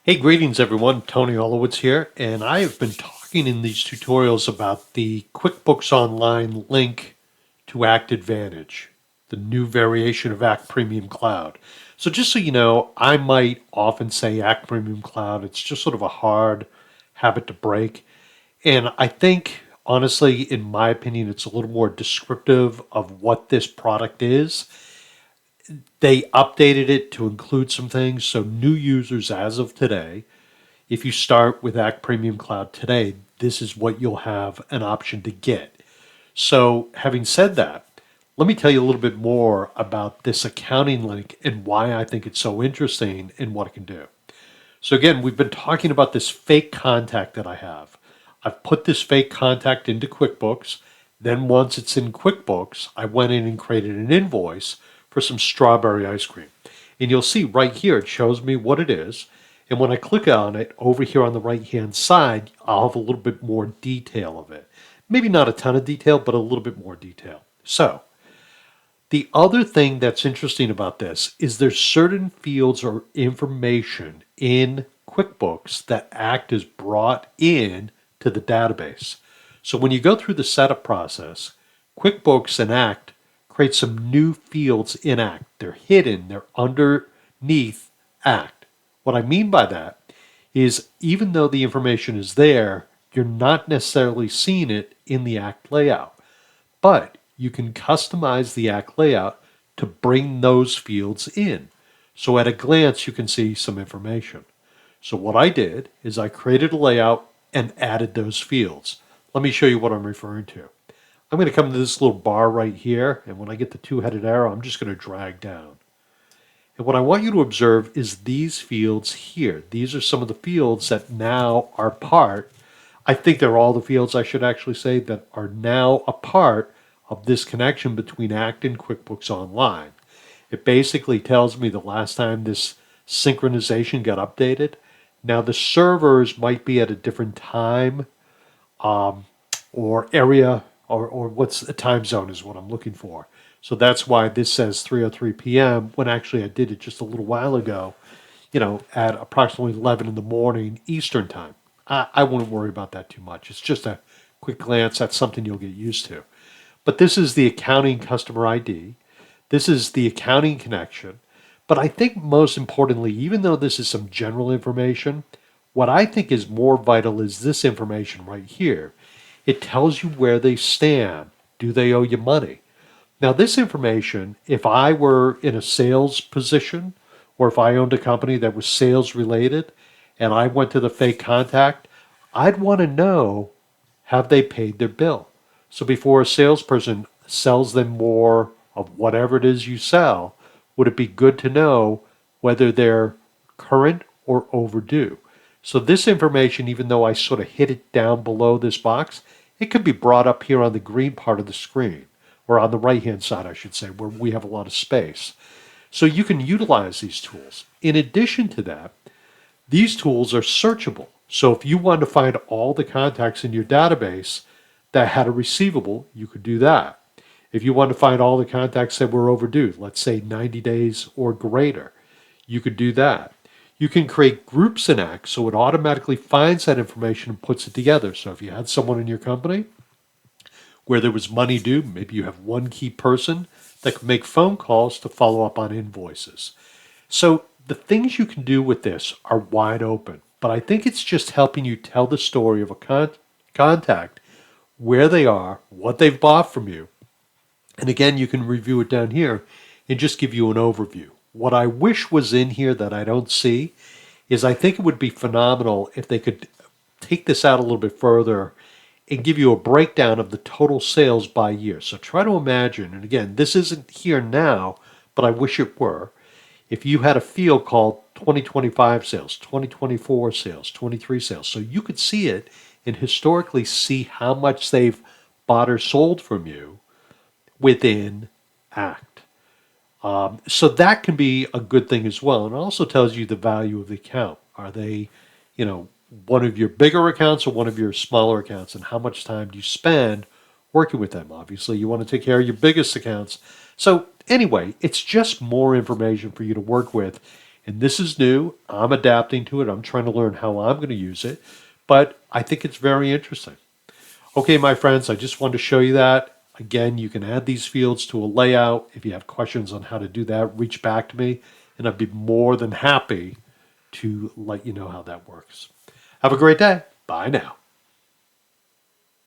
Hey, greetings everyone. Tony Holowitz here, and I have been talking in these tutorials about the QuickBooks Online link to Act Advantage, the new variation of Act Premium Cloud. So just so you know, I might often say Act Premium Cloud. It's just sort of a hard habit to break. And I think, honestly, in my opinion, it's a little more descriptive of what this product is. They updated it to include some things. So new users as of today, if you start with Act Premium Cloud today, this is what you'll have an option to get. So having said that, let me tell you a little bit more about this accounting link and why I think it's so interesting and what it can do. So again, we've been talking about this fake contact that I have. I've put this fake contact into QuickBooks. Then once it's in QuickBooks, I went in and created an invoice for some strawberry ice cream. And you'll see right here, it shows me what it is. And when I click on it over here on the right-hand side, I'll have a little bit more detail of it. Maybe not a ton of detail, but a little bit more detail. So the other thing that's interesting about this is there's certain fields or information in QuickBooks that act as brought in to the database. So when you go through the setup process, QuickBooks and Act create some new fields in Act. They're hidden, they're underneath Act. What I mean by that is even though the information is there, you're not necessarily seeing it in the Act layout. But you can customize the Act layout to bring those fields in. So at a glance, you can see some information. So what I did is I created a layout and added those fields. Let me show you what I'm referring to. I'm going to come to this little bar right here, and when I get the two-headed arrow, I'm just going to drag down. And what I want you to observe is these fields here. These are some of the fields that now are part, I think they're all the fields, I should actually say, that are now a part of this connection between Act and QuickBooks Online. It basically tells me the last time this synchronization got updated. Now the servers might be at a different time or area, or what's the time zone is what I'm looking for. So that's why this says 3:03 p.m. when actually I did it just a little while ago, at approximately 11 in the morning Eastern time. I wouldn't worry about that too much. It's just a quick glance. That's something you'll get used to. But this is the accounting customer ID. This is the accounting connection. But I think most importantly, even though this is some general information, what I think is more vital is this information right here. It tells you where they stand. Do they owe you money? Now, this information, if I were in a sales position or if I owned a company that was sales related and I went to the fake contact, I'd want to know, have they paid their bill? So before a salesperson sells them more of whatever it is you sell, would it be good to know whether they're current or overdue? So this information, even though I sort of hit it down below this box, it could be brought up here on the green part of the screen, or on the right-hand side, I should say, where we have a lot of space. So you can utilize these tools. In addition to that, these tools are searchable. So if you wanted to find all the contacts in your database that had a receivable, you could do that. If you wanted to find all the contacts that were overdue, let's say 90 days or greater, you could do that. You can create groups in Act so it automatically finds that information and puts it together. So if you had someone in your company where there was money due, maybe you have one key person that could make phone calls to follow up on invoices. So the things you can do with this are wide open, but I think it's just helping you tell the story of a contact, where they are, what they've bought from you. And again, you can review it down here and just give you an overview. What I wish was in here that I don't see is I think it would be phenomenal if they could take this out a little bit further and give you a breakdown of the total sales by year. So try to imagine, and again, this isn't here now, but I wish it were, if you had a field called 2025 sales, 2024 sales, 23 sales. So you could see it and historically see how much they've bought or sold from you within Act. So that can be a good thing as well. And it also tells you the value of the account. Are they, one of your bigger accounts or one of your smaller accounts? And how much time do you spend working with them? Obviously, you want to take care of your biggest accounts. So anyway, it's just more information for you to work with. And this is new. I'm adapting to it. I'm trying to learn how I'm going to use it. But I think it's very interesting. Okay, my friends, I just wanted to show you that. Again, you can add these fields to a layout. If you have questions on how to do that, reach back to me, and I'd be more than happy to let you know how that works. Have a great day. Bye now.